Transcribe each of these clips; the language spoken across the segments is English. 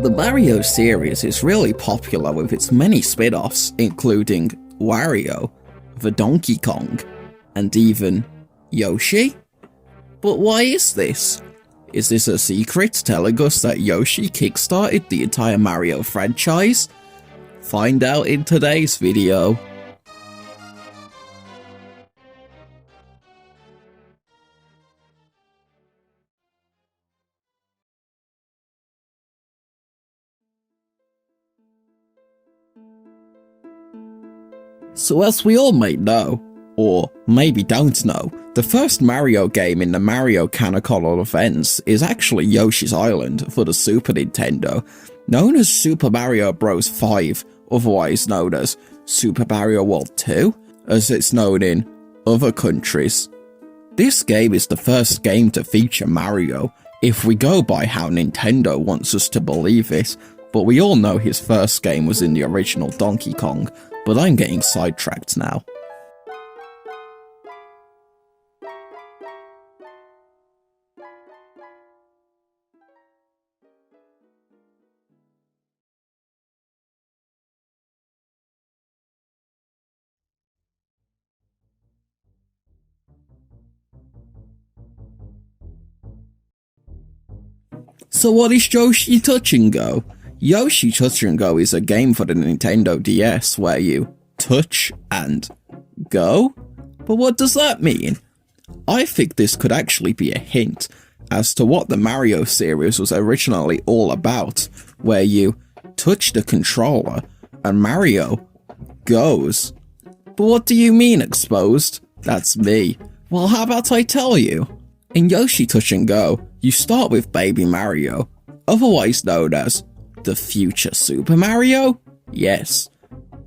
The Mario series is really popular with its many spin-offs, including Wario, the Donkey Kong, and even Yoshi? But why is this? Is this a secret telling us that Yoshi kickstarted the entire Mario franchise? Find out in today's video. So as we all may know, or maybe don't know, the first Mario game in the Mario canonical events is actually Yoshi's Island for the Super Nintendo, known as Super Mario Bros. 5, otherwise known as Super Mario World 2, as it's known in other countries. This game is the first game to feature Mario, if we go by how Nintendo wants us to believe it, but we all know his first game was in the original Donkey Kong, but I'm getting sidetracked now. So what is Yoshi Touch and Go? Yoshi Touch and Go is a game for the Nintendo DS where you touch and go? But what does that mean? I think this could actually be a hint as to what the Mario series was originally all about, where you touch the controller and Mario goes. But what do you mean, Exposed? That's me. Well, how about I tell you? In Yoshi Touch and Go, you start with Baby Mario, otherwise known as the future Super Mario? Yes.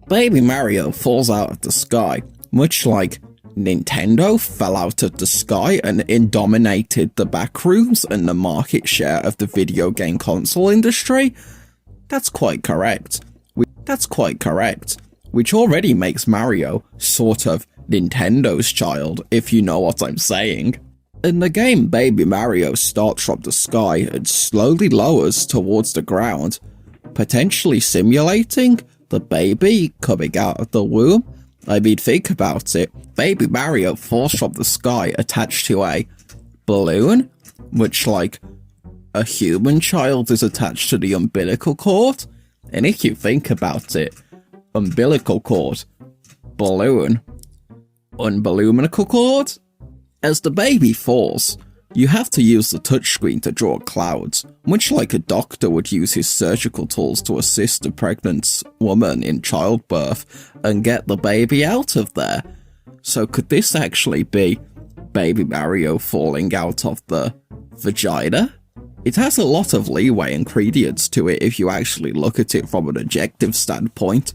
Baby Mario falls out of the sky, much like Nintendo fell out of the sky and dominated the backrooms and the market share of the video game console industry? That's quite correct. Which already makes Mario sort of Nintendo's child, if you know what I'm saying. In the game, Baby Mario starts from the sky and slowly lowers towards the ground, potentially simulating the baby coming out of the womb. I mean, think about it. Baby Mario falls from the sky attached to a balloon, which, like, a human child is attached to the umbilical cord. And if you think about it, umbilical cord, balloon, umbilical cord? As the baby falls, you have to use the touchscreen to draw clouds, much like a doctor would use his surgical tools to assist a pregnant woman in childbirth and get the baby out of there. So could this actually be Baby Mario falling out of the vagina? It has a lot of leeway and credence to it if you actually look at it from an objective standpoint.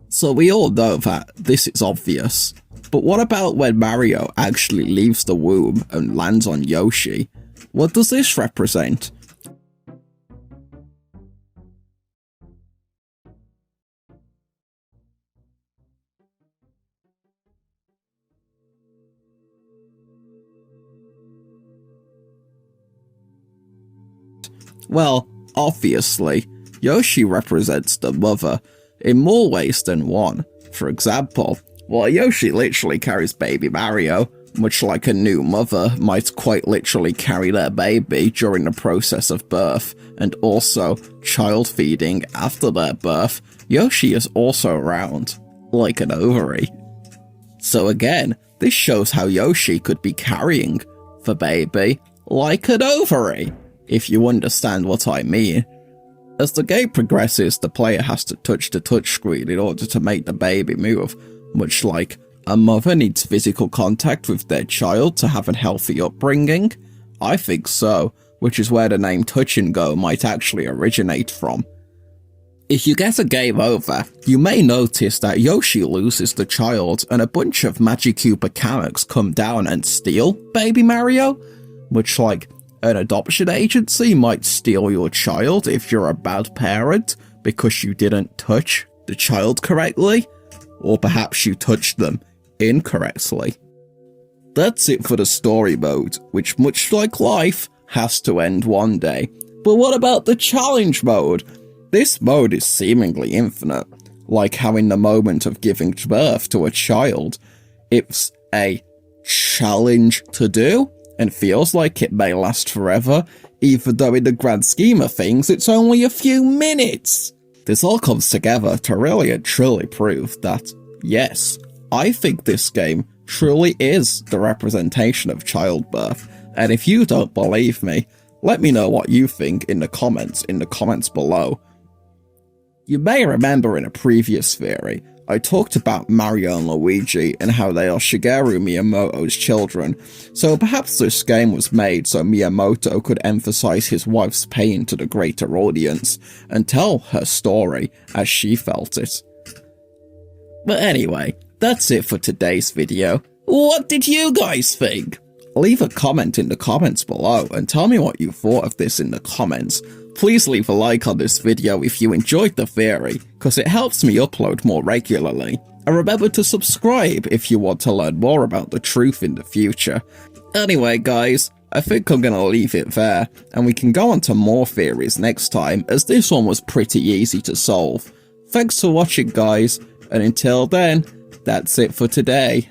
So we all know that this is obvious. But what about when Mario actually leaves the womb and lands on Yoshi? What does this represent? Well, obviously, Yoshi represents the mother in more ways than one. For example, while Yoshi literally carries Baby Mario, much like a new mother might quite literally carry their baby during the process of birth, and also child feeding after their birth, Yoshi is also round, like an ovary. So again, this shows how Yoshi could be carrying the baby like an ovary, if you understand what I mean. As the game progresses, the player has to touch the touchscreen in order to make the baby move, much like a mother needs physical contact with their child to have a healthy upbringing. I think so, which is where the name Touch and Go might actually originate from. If you get a game over, you may notice that Yoshi loses the child and a bunch of Magic mechanics come down and steal Baby Mario, much like an adoption agency might steal your child if you're a bad parent because you didn't touch the child correctly, or perhaps you touched them incorrectly. That's it for the story mode, which much like life, has to end one day. But what about the challenge mode? This mode is seemingly infinite, like how in the moment of giving birth to a child, it's a challenge to do, and feels like it may last forever, even though in the grand scheme of things, it's only a few minutes. This all comes together to really and truly prove that, yes, I think this game truly is the representation of childbirth, and if you don't believe me, let me know what you think in the comments below. You may remember in a previous theory, I talked about Mario and Luigi and how they are Shigeru Miyamoto's children, so perhaps this game was made so Miyamoto could emphasize his wife's pain to the greater audience and tell her story as she felt it. But anyway, that's it for today's video. What did you guys think? Leave a comment in the comments below and tell me what you thought of this in the comments. Please leave a like on this video if you enjoyed the theory, cause it helps me upload more regularly. And remember to subscribe if you want to learn more about the truth in the future. Anyway guys, I think I'm gonna leave it there, and we can go on to more theories next time, as this one was pretty easy to solve. Thanks for watching guys, and until then, that's it for today.